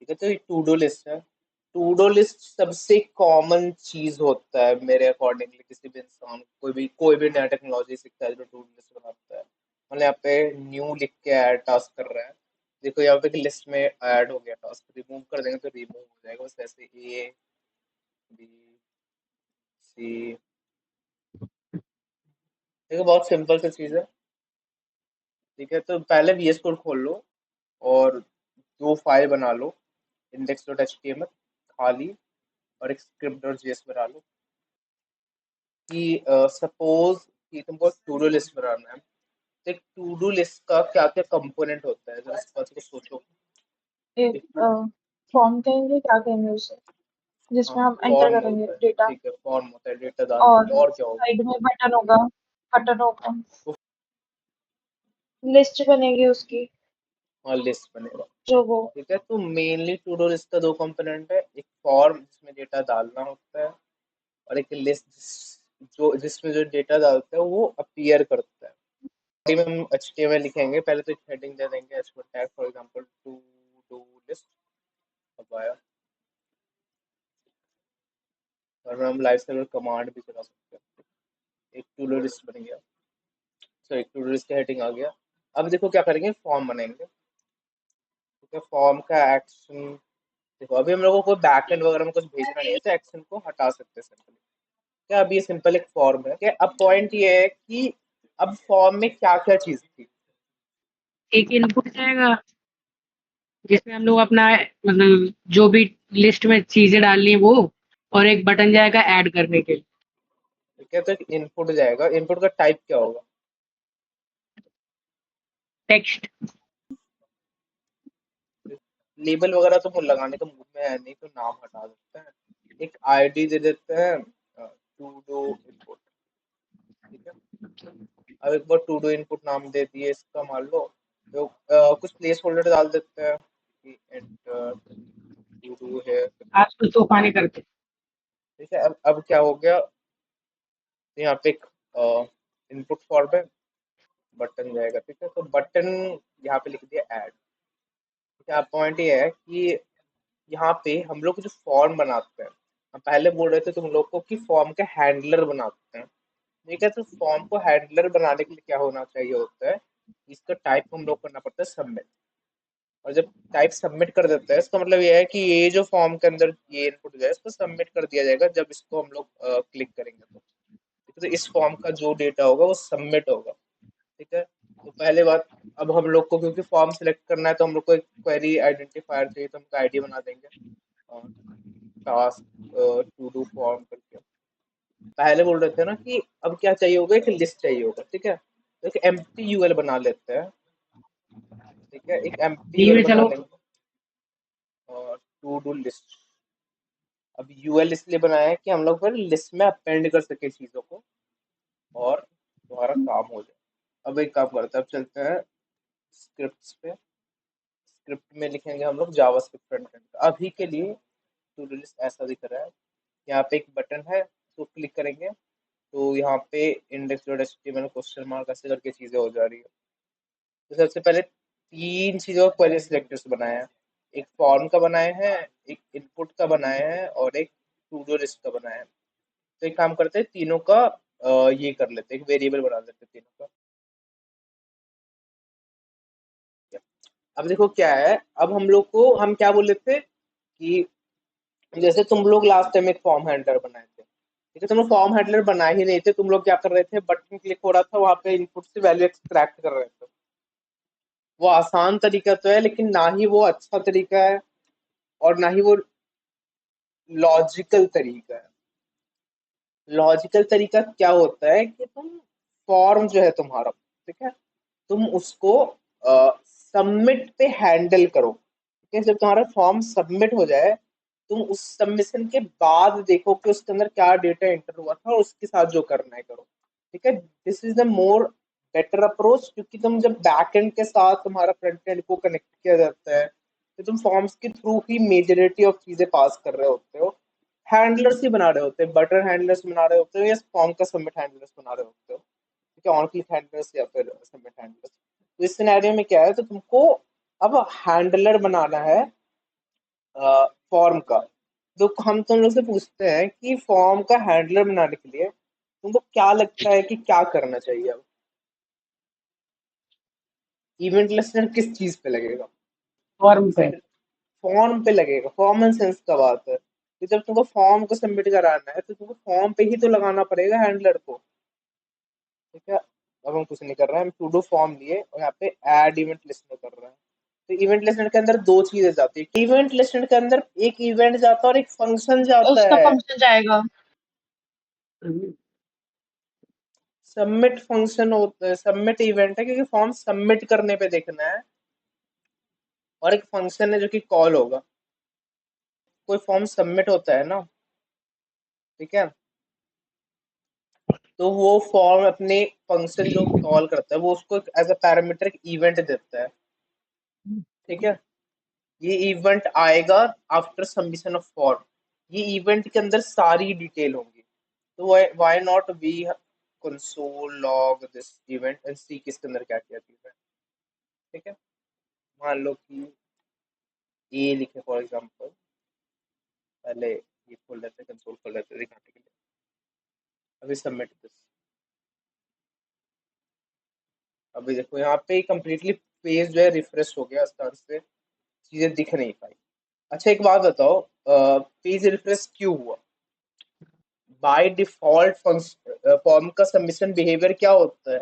ठीक है, तो ये टू डू लिस्ट है। टू डू लिस्ट सबसे कॉमन चीज होता है मेरे अकॉर्डिंगली। किसी भी इंसान कोई भी नया टेक्नोलॉजी सीखता है जो टू डू लिस्ट बनाता है, मतलब यहाँ पे न्यू लिख के ऐड टास्क कर रहा है। देखो यहाँ पे लिस्ट में ऐड हो गया टास्क, रिमूव कर देंगे तो रिमूव हो जाएगा, बस ऐसे ए बी सी। देखो बहुत सिंपल सी चीज है। ठीक है, तो पहले VS कोड खोल लो और दो फाइल बना लो, index.html खाली, और एक script.js बना लो। कि सपोज कि तुमको टू डू लिस्ट बनाना है, तो एक टू डू लिस्ट का क्या क्या कंपोनेंट होता है, जरा इस बात को सोचो। एक एक टू फॉर्म कहेंगे, क्या कहेंगे उसे, हाँ, जिसमें हम एंटर फॉर्म करेंगे होता है। डेटा। ठीक है, फॉर्म होता है, डेटा डाल और देंगे, और क्या होगा। साइड में बटन होगा, बटन होगा, वो लिस्ट बनेगी उसकी, हाँ, लिस्ट बनेगा। जो वो ठीक है, तो मेनली टू डू लिस्ट का दो कंपोनेंट है, एक फॉर्म जिसमें डेटा डालना होता है, और एक लिस्ट जो जिसमें जो डेटा डालता है वो अपीयर करता है। बॉडी में हम HTML लिखेंगे, पहले तो एक हेडिंग दे देंगे, H one tag for example to do list. अब आया, और हम लाइव सर्वर कमांड भी चला सकते हैं। एक टू डू लिस्ट बन गया। सो एक टू डू लिस्ट का हेडिंग आ गया। अब देखो क्या करेंगे, फॉर्म बनाएंगे। ठीक है, फॉर्म का एक्शन। देखो अभी हम लोगों को बैकएंड वगैरह में कुछ भेजना नहीं है, तो एक्शन को हटा सकते हैं सिंपली। क्या अभी ये सिंपल एक फॉर्म है। क्या अब पॉइंट ये है कि अब फॉर्म में क्या क्या चीज थी। एक इनपुट जाएगा जिसमें हम लोग अपना मतलब जो भी लिस्ट में चीजें डालनी है वो, और एक बटन जाएगा ऐड करने के लिए। ठीक है, तो एक इनपुट जाएगा, इनपुट का टाइप क्या होगा। टेक्स्ट। लेबल वगैरह तो लगाने का मूड में है नहीं, तो नाम हटा देते हैं। एक आईडी दे देते हैं, टू डू इनपुट। ठीक है, अब एक बार टू डू इनपुट नाम दे दिए इसका, मान लो तो कुछ प्लेस होल्डर डाल देते हैं कि एंटर टू डू है। आजकल तूफानी करते। ठीक है, अब क्या हो गया, तो यहाँ पे एक इनपुट फॉर्म है, बटन जाएगा। ठीक है, तो बटन यहाँ पे लिख दिया ऐड। ठीक है, अब पॉइंट ये है कि यहाँ पे हम लोग जो फॉर्म बनाते हैं, हम पहले बोल रहे थे तुम लोग को कि फॉर्म का हैंडलर बनाते हैं। ठीक है, तो फॉर्म को हैंडलर बनाने के लिए क्या होना चाहिए होता है, इसका टाइप हम लोग करना पड़ता है सबमिट। और जब टाइप सबमिट कर देता है, इसका मतलब ये है कि ये जो फॉर्म के अंदर ये इनपुट है इसको सबमिट कर दिया जाएगा जब इसको हम लोग क्लिक करेंगे तो इस फॉर्म का जो डेटा होगा वो सबमिट होगा। ठीक है, तो पहले बात, अब हम लोग को क्योंकि फॉर्म सिलेक्ट करना है तो हम लोग को एक क्वेरी आइडेंटिफायर चाहिए, तो हम आईडी बना देंगे, टास्क टू डू फॉर्म करके। पहले बोल रहे थे ना कि अब क्या चाहिए होगा, एक लिस्ट चाहिए होगा। ठीक है, तो एक एम्प्टी यूएल बना लेते हैं। ठीक है, एक एम्प्टी डी यूएल में बना चलो। लेंगे और टू डू लिस्ट। अब यूएल इसलिए बनाया है कि हम लोग फिर लिस्ट में अपेंड कर सके चीजों को, और तुम्हारा काम हो जाए। अब एक काम करते हैं, अब चलते हैं स्क्रिप्ट्स पे। स्क्रिप्ट में लिखेंगे हम लोग जावास्क्रिप्ट फ्रंट एंड का। अभी के लिए टू डू लिस्ट ऐसा दिख रहा है, यहाँ पे एक बटन है, तो क्लिक करेंगे तो यहाँ पे index.html क्वेश्चन मार्क ऐसे करके चीजें हो जा रही है। तो सबसे पहले तीन चीजों का क्वेरी सिलेक्टर्स बनाए हैं, एक फॉर्म का बनाए हैं, एक इनपुट का बनाए हैं, और एक टू डू लिस्ट का बनाया है। तो एक काम करते हैं, तीनों का ये कर लेते हैं, एक वेरिएबल बना लेते हैं तीनों का। अब देखो क्या है, अब हम लोग को हम क्या बोले थे कि जैसे तुम लोग लास्ट टाइम एक फॉर्म हैंडलर बनाए थे। ठीक है, तुम लोग फॉर्म हैंडलर बनाए ही नहीं थे, तुम लोग क्या कर रहे थे, बटन क्लिक हो रहा था वहां पे इनपुट से वैल्यू एक्सट्रैक्ट कर रहे थे। वो आसान तरीका तो है, लेकिन ना ही वो अच्छा तरीका है, और ना ही वो लॉजिकल तरीका है। लॉजिकल तरीका क्या होता है कि तुम फॉर्म जो है तुम्हारा, ठीक है, तुम उसको सबमिट पे हैंडल करो। ठीक है, जब तुम्हारा फॉर्म सबमिट हो जाए, तुम उस सबमिशन के बाद देखो कि उसके अंदर क्या डेटा एंटर हुआ था और उसके साथ जो करना है करो। ठीक है, this is the more better approach, क्योंकि तुम जब बैक एंड के साथ तुम्हारा फ्रंट एंड को कनेक्ट किया जाता है, तो तुम फॉर्म्स के थ्रू ही मेजोरिटी ऑफ चीजें पास कर रहे होते हो। हैंडलर्स ही बना रहे होते हैं, बटन हैंडलर्स बना रहे होते हो, या फॉर्म का सबमिट हैंडलर्स बना रहे होते हो। ठीक है, ऑन क्लिक हैंडलर्स या फिर सबमिट हैंडलर्स। तो इस सिनेरियो में क्या है, तो तुमको अब हैंडलर बनाना है फॉर्म का। तो हम तुम लोग से पूछते हैं कि फॉर्म का हैंडलर बनाने के लिए तुमको क्या लगता है कि क्या करना चाहिए? अब इवेंट लिस्टनर किस चीज पे लगेगा? फॉर्म पे। फॉर्म पे लगेगा। कॉमन सेंस का बात है कि जब तुमको फॉर्म को सबमिट कराना है तो तुमको फॉर्म पे ही तो लगाना पड़ेगा हैंडलर को। ठीक है, अब हम कुछ नहीं कर रहे हैं, हम टू डू फॉर्म लिए और यहाँ पे ऐड इवेंट लिस्टनर कर रहे हैं। तो इवेंट लिस्टनर के अंदर दो चीजें जाती है। इवेंट लिस्टनर के अंदर एक इवेंट जाता है और एक फंक्शन जाता उसका है। फंक्शन जाएगा। सबमिट फंक्शन होता है, सबमिट इवेंट है क्योंकि फॉर्म सबमिट करने पे देखना है, और एक फंक्शन है जो कि कॉल होगा। कोई फॉर्म सबमिट होता है ना, ठीक है, तो वो फॉर्म अपने फंक्शन जो कॉल करता है वो उसको एज अ पैरामीटर एक इवेंट देता है। ठीक है, ये इवेंट आएगा आफ्टर सबमिशन ऑफ फॉर्म। ये इवेंट के अंदर सारी डिटेल होंगी। तो why not we console log this event and see कि इसके अंदर क्या क्या चीज है। ठीक है, मान लो कि ए लिखे फॉर एग्जांपल, पहले ये खोल लेते हैं, कंसोल खोल लेते हैं दिखाने के लिए। अभी सबमिट दिस, अभी देखो यहाँ पे कंप्लीटली पेज जो है रिफ्रेश हो गया, इस तरह से चीजें दिख नहीं पाई। अच्छा एक बात बताओ, पेज रिफ्रेश क्यों हुआ? बाय डिफॉल्ट फॉर्म का सबमिशन बिहेवियर क्या होता है?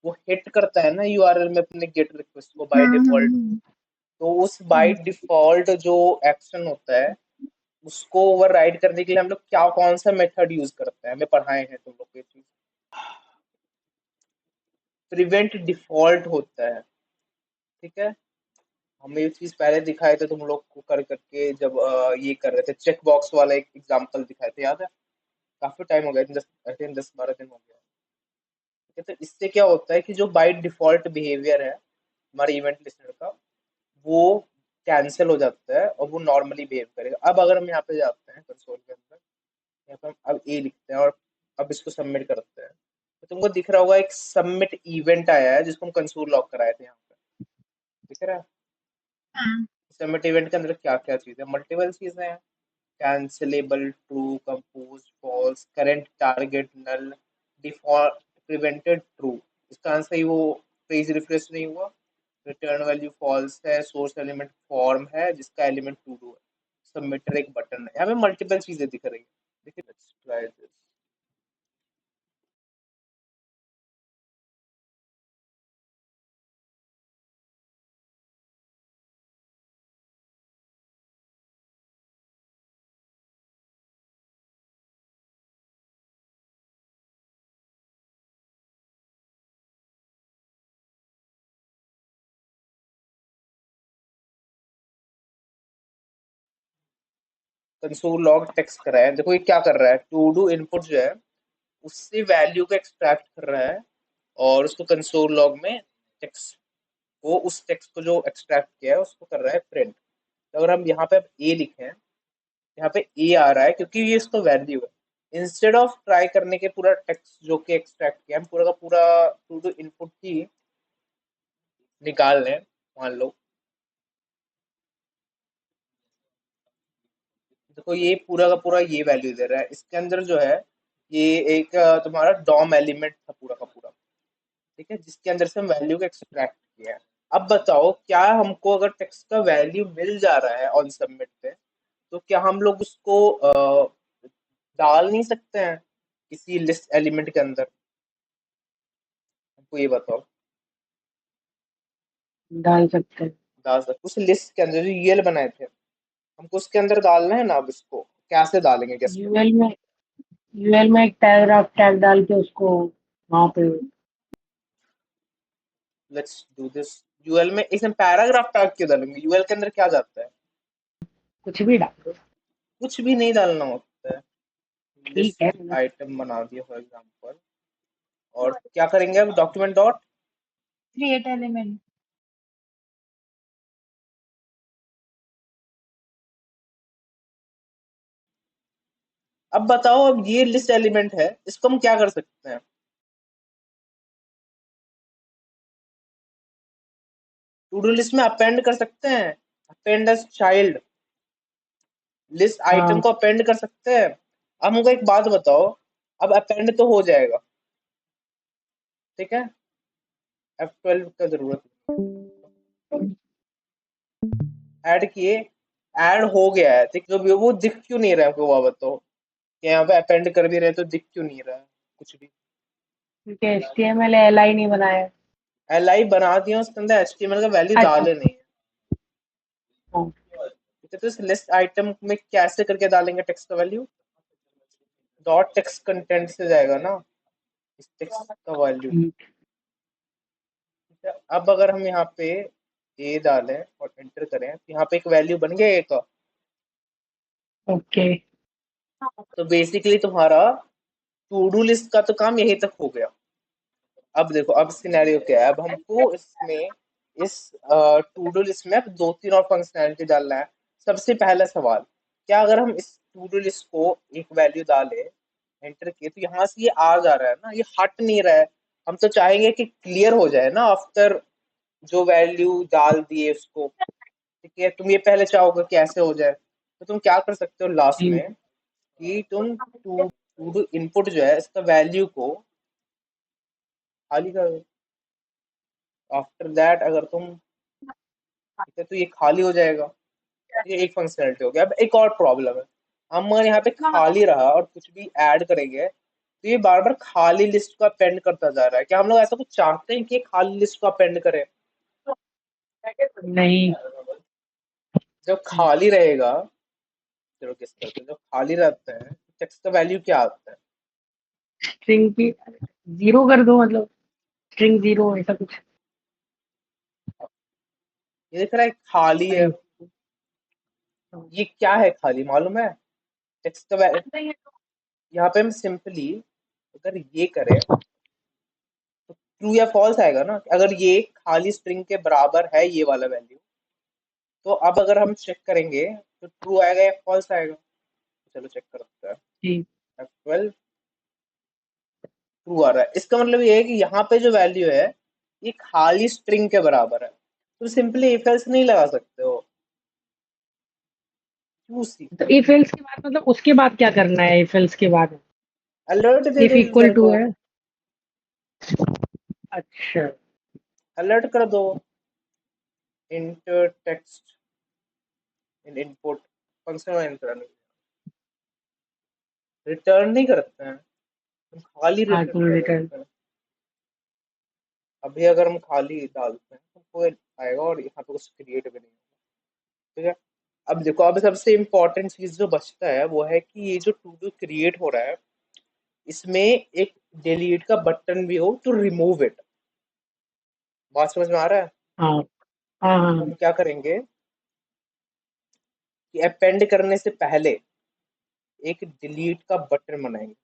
वो हिट करता है ना यूआरएल में अपने गेट रिक्वेस्ट को बाय डिफॉल्ट। हम्म। तो उस बाय डिफॉल्ट जो एक्शन होता है उसको ओवरराइड करने के लिए हम लोग क्या कौन सा मेथड यूज करते हैं? हमें पढ़ाए हैं तुम लोग ये चीज। प्रिवेंट डिफॉल्ट होता है। ठीक है, हमें ये चीज पहले दिखाए थे तुम लोग को कर करके, जब ये कर रहे थे चेक बॉक्स वाला एक एग्जांपल दिखाए थे, याद है? काफी टाइम हो गया, 10-12 दिन हो गया। ठीक है, तो इससे क्या होता है कि जो बाय डिफॉल्ट बिहेवियर है हमारे इवेंट लिस्टनर का, वो कैंसिल हो जाता है और वो नॉर्मली बिहेव करेगा। अब अगर हम यहाँ पे जाते हैं कंसोल के अंदर, यहाँ पे हम अब ए लिखते हैं और अब इसको सबमिट करते हैं, तो तुमको दिख रहा होगा एक सबमिट इवेंट आया है जिसको हम कंसोल लॉक कराए थे यहाँ पे। दिख रहा है? सबमिट इवेंट के अंदर क्या क्या चीजें, मल्टीपल चीजें हैं। Cancelable, true, composed, false, current target, null, default, prevented, true. इसका आंसर ही वो पेज रिफ्रेश नहीं हुआ। रिटर्न वैल्यू फॉल्स है। सोर्स एलिमेंट फॉर्म है जिसका एलिमेंट टू डू है। सबमिटर एक बटन है। यहाँ पे मल्टीपल चीजें दिख रही है। देखिए, let's try this. Console log text कराया है, देखो ये क्या कर रहा है, टू डू इनपुट जो है उससे वैल्यू को एक्सट्रैक्ट कर रहा है और उसको कंसोल लॉग में टेक्स्ट, वो उस टेक्स्ट को जो एक्सट्रैक्ट किया है उसको कर रहा है प्रिंट। तो अगर हम यहाँ पे अब ए लिखें, यहाँ पे ए आ रहा है क्योंकि ये इसका वैल्यू है। इंस्टेड ऑफ ट्राई करने के पूरा टेक्स्ट जो कि एक्सट्रैक्ट किया, हम पूरा का पूरा टू डू इनपुट ही निकाल लें। मान लो देखो ये पूरा का पूरा ये वैल्यू दे रहा है, इसके अंदर जो है ये एक तुम्हारा डॉम एलिमेंट था पूरा का पूरा। ठीक है, जिसके अंदर से हम वैल्यू को एक्सट्रैक्ट किया है। अब बताओ, क्या हमको अगर टेक्स्ट का वैल्यू मिल जा रहा है ऑन सबमिट पे, तो क्या हम लोग उसको डाल नहीं सकते हैं किसी लिस्ट एलिमेंट के अंदर? हमको ये बताओ। डाल सकते हैं। डाल सकते उस लिस्ट के अंदर जो यूएल बनाए थे, हमको उसके अंदर डालना है ना। अब इसको कैसे डालेंगे, गेस करो। यूएल में एक पैराग्राफ टैग डाल के उसको वहां पे लेट्स डू दिस। यूएल में इसमें पैराग्राफ टैग क्यों डालेंगे? यूएल के अंदर क्या जाता है? कुछ भी डाल दो। कुछ भी नहीं डालना होता है। ठीक है, लिस्ट आइटम बना दिया फॉर एग्जांपल, और क्या करेंगे अब? Document dot create element. अब बताओ, अब ये लिस्ट एलिमेंट है, इसको हम क्या कर सकते हैं? टू डू लिस्ट में अपेंड कर सकते हैं, append as child. List item हाँ को अपेंड कर सकते हैं। अब हमको एक बात बताओ, अब अपेंड तो हो जाएगा, ठीक है, F12 का जरूरत ऐड किए, ऐड हो गया है, ठीक, जो भी हो, वो दिख क्यों नहीं रहा है हमको, वो बताओ कि यहाँ पे अपेंड कर भी रहे तो दिख क्यों नहीं रहा है कुछ भी। क्योंकि HTML LI नहीं बनाया। एल आई बना दिया, उसके अंदर HTML का वैल्यू अच्छा। डाले नहीं है, हाँ, ठीक है। तो इस लिस्ट आइटम में कैसे करके डालेंगे टेक्स्ट का वैल्यू, डॉट टेक्स्ट कंटेंट से जाएगा ना इस टेक्स्ट का वैल्यू, ठीक। ठीक है। अब अगर हम यहाँ पे ए डालें और एंटर करें तो यहाँ पे एक वैल्यू बन गया ए का। ओके। तो बेसिकली तुम्हारा टू डू लिस्ट का तो काम यहीं तक हो गया। अब देखो, अब सिनेरियो क्या है, अब हमको इसमें इस टू डू लिस्ट में अब दो तीन और फंक्शनैलिटी डालना है। सबसे पहला सवाल, क्या अगर हम इस टू डू लिस्ट को एक वैल्यू डालें, एंटर किए, तो यहाँ से ये आ जा रहा है ना, ये हट नहीं रहा है। हम तो चाहेंगे कि क्लियर हो जाए ना आफ्टर जो वैल्यू डाल दिए उसको, ठीक है। तुम ये पहले चाहोगे कि ऐसे हो जाए, तो तुम क्या कर सकते हो लास्ट ठीक। में, कि तुम टू डू इनपुट जो है इसका वैल्यू को खाली कर दो। आफ्टर दैट अगर तुम, ठीक है, तो ये खाली हो जाएगा। ये एक फंक्शनैलिटी हो गया। अब एक और प्रॉब्लम है, हम अगर यहाँ पे खाली रहा और कुछ भी ऐड करेंगे तो ये बार बार खाली लिस्ट को अपेंड करता जा रहा है। क्या हम लोग ऐसा कुछ चाहते हैं कि ये खाली लिस्ट को अपेंड करे? नहीं। जब खाली रहेगा, चलो किस करते हैं, जब खाली रहता है टेक्स्ट का वैल्यू क्या आता है? स्ट्रिंग की 0 कर दो, मतलब स्ट्रिंग 0 ऐसा कुछ। ये दिख रहा है खाली है, नहीं। ये क्या है खाली मालूम है? टेक्स्ट का वैल्यू। यहाँ पे हम सिंपली अगर ये करें तो ट्रू या फॉल्स आएगा ना। अगर ये खाली स्ट्रिंग के बराबर है ये वाला वैल्यू, तो अब अगर हम चेक करेंगे तो ट्रू आएगा या फॉल्स आएगा। चलो चेक करते हैं। ठीक। F12 ट्रू आ रहा है, इसका मतलब ये है कि यहाँ पे जो वैल्यू है ये खाली स्ट्रिंग के बराबर है। तो सिंपली इफ एल्स नहीं लगा सकते हो, चूज तो सीक्वेंस, इफ एल्स के बाद मतलब उसके बाद क्या करना है? इफ एल्स के बाद अलर्ट दे इफ दो इक्वल यूजर टू को, है। अच्छा। अलर्ट कर दो, inter text in input function में एंटर, रिटर्न नहीं करते हैं हम, खाली हाँ, रिटर्न टू कर रिटर्न। देते हैं। अभी अगर हम खाली डालते हैं तो कोई आएगा और यहाँ पे कुछ क्रिएट भी नहीं होगा, ठीक है। अब देखो, अब सबसे इम्पोर्टेंट चीज जो बचता है वो है कि ये जो टू डू क्रिएट हो रहा है इसमें एक डिलीट का बटन भी हो टू रिमूव इट। बात समझ में आ रहा है? हाँ हाँ तो हाँ। हम क्या करेंगे कि अपेंड करने से पहले एक डिलीट का बटन बनाएंगे,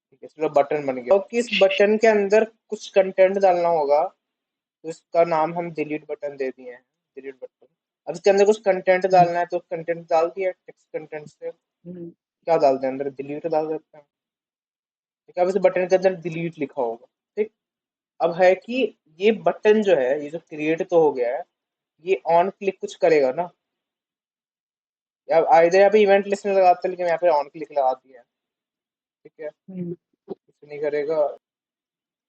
ठीक है। चलो बटन बन गया, तो किस बटन के अंदर कुछ कंटेंट डालना होगा, तो इसका नाम हम डिलीट बटन दे दिए हैं, डिलीट बटन। अब इसके अंदर कुछ कंटेंट डालना है तो कंटेंट डाल दिया, टेक्स्ट कंटेंट से हम्म, क्या डालते हैं अंदर, डिलीट डाल देते हैं, ठीक है। अब इस बटन के अंदर डिलीट लिखा होगा, ठीक। अब है कि ये बटन जो है, ये जो क्रिएट तो हो गया है, ये ऑन क्लिक कुछ करेगा ना, या आइधर यहाँ पे इवेंट लिस्ट में लगाते हैं, लेकिन यहाँ पे ऑन क्लिक लगा दिया है, ठीक है। हम्म, कुछ नहीं करेगा,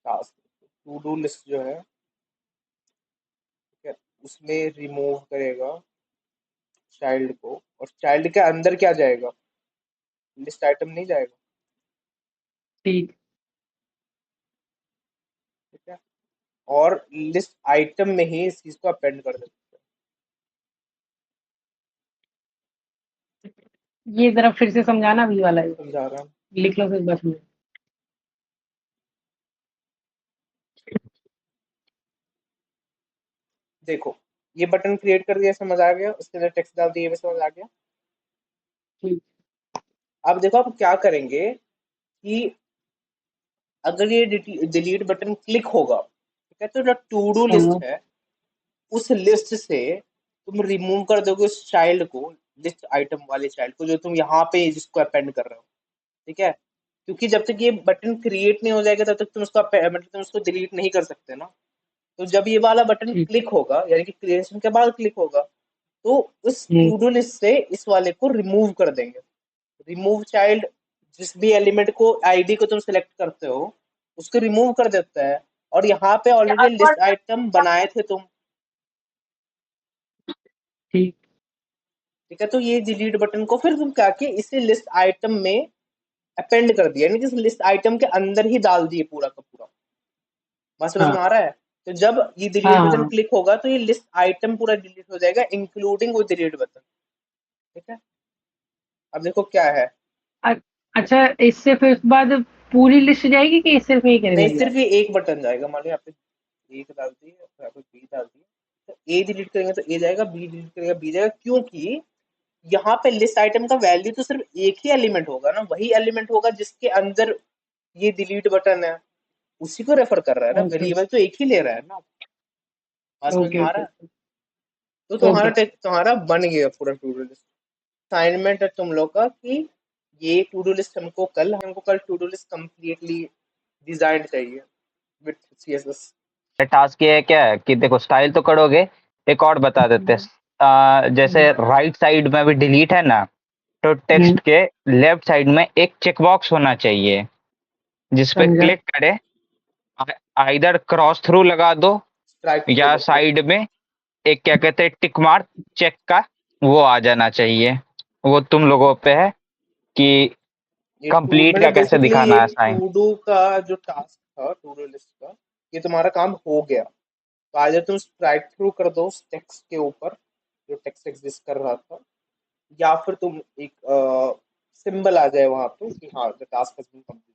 टास्क टू डू लिस्ट जो है, ठीक है, उसमें रिमूव करेगा चाइल्ड को, और चाइल्ड के अंदर क्या जाएगा, लिस्ट आइटम नहीं जाएगा, ठीक। ठीक है। और लिस्ट आइटम में ही इस चीज को अपेंड कर देते ये जरा फिर से समझाना, भी वाला है। हैं, समझा रहा हूँ। लिख लो फिर बस में। देखो, ये बटन क्रिएट कर दिया, समझ आ गया, उसके अंदर टेक्स्ट डाल दिया, ये भी समझ आ गया। ठीक। अब देखो आप क्या करेंगे कि अगर ये डिलीट बटन क्लिक होगा, ठीक है, तो जो टू डू हाँ, लिस्ट है उस लिस्ट से तुम रिमूव कर दोगे उस चाइल्ड को, लिस्ट आइटम वाले चाइल्ड को जो तुम यहाँ पे जिसको अपेंड कर रहे हो, ठीक है। क्योंकि जब तक ये बटन क्रिएट नहीं हो जाएगा तब तक तुम उसका मतलब तुम उसको डिलीट नहीं कर सकते ना। तो जब ये वाला बटन ठीक। क्लिक होगा, यानी कि क्रिएशन के बाद क्लिक होगा, तो उस टू डू लिस्ट से इस वाले को रिमूव कर देंगे। रिमूव चाइल्ड जिस भी एलिमेंट को आईडी को तुम सिलेक्ट करते हो उसको रिमूव कर देता है, और यहाँ पे ऑलरेडी लिस्ट आइटम बनाए थे तुम, ठीक ठीक है। तो ये डिलीट बटन को फिर तुम क्या किए, इसे लिस्ट आइटम में अपेंड कर दिया, यानी कि लिस्ट आइटम के अंदर ही डाल दिए पूरा का पूरा। बात समझ हाँ में आ रहा है? तो जब ये डिलीट हाँ बटन हाँ क्लिक होगा तो ये लिस्ट आइटम पूरा डिलीट हो जाएगा, इंक्लूडिंग वो डिलीट बटन, ठीक है। अब देखो क्या है, अ- अच्छा, इससे फिर उसके बाद पूरी लिस्ट जाएगी कि सिर्फ एक नहीं एलिमेंट सिर्फ जाएगा? ये एक बटन जाएगा। मान लो यहाँ पे एक डाल दी, यहाँ पे बी डाल दी, तो ए डिलीट करेंगे तो ए जाएगा, बी डिलीट करेंगे बी जाएगा, क्योंकि यहाँ पे लिस्ट आइटम का वैल्यू तो सिर्फ एक ही एलिमेंट होगा ना, वही एलिमेंट होगा जिसके अंदर ये डिलीट बटन है, उसी को रेफर कर रहा है ना, ओके वेरिएबल तो एक ही ले रहा है ना। बात समझ में ओके आ रहा ओके है? तो तुम्हारा ओके। तुम्हारा बन गया पूरा टू डू लिस्ट। असाइनमेंट है तुम लोग का कि ये टू डू लिस्ट हमको कल to do list completely design चाहिए विथ सीएसएस। टास्क ये है क्या है कि देखो स्टाइल तो करोगे, एक और बता देते हैं। जैसे राइट साइड में भी डिलीट है ना, तो टेक्स्ट के लेफ्ट साइड में एक चेक बॉक्स होना चाहिए जिस पे समझा। क्लिक करें, आइदर क्रॉस थ्रू लगा दो स्ट्राइक थ्रू या बोलते हैं। साइड में एक क्या कहते हैं टिक मार्क चेक का, वो आ जाना चाहिए। वो तुम लोगों पे है कि ये टू कंप्लीट का मतलब कैसे बेसिकली ये दिखाना है साइन। टू डू का जो टास्क था टू डू लिस्ट का, ये तुम्हारा काम हो गया। तो आज तुम स्ट्राइक थ्रू कर दो उस टेक्स्ट के ऊपर जो टेक्स्ट एग्जिस्ट कर रहा था, या फिर तुम एक सिंबल आ जाए वहां पे कि हाँ the task has been completed.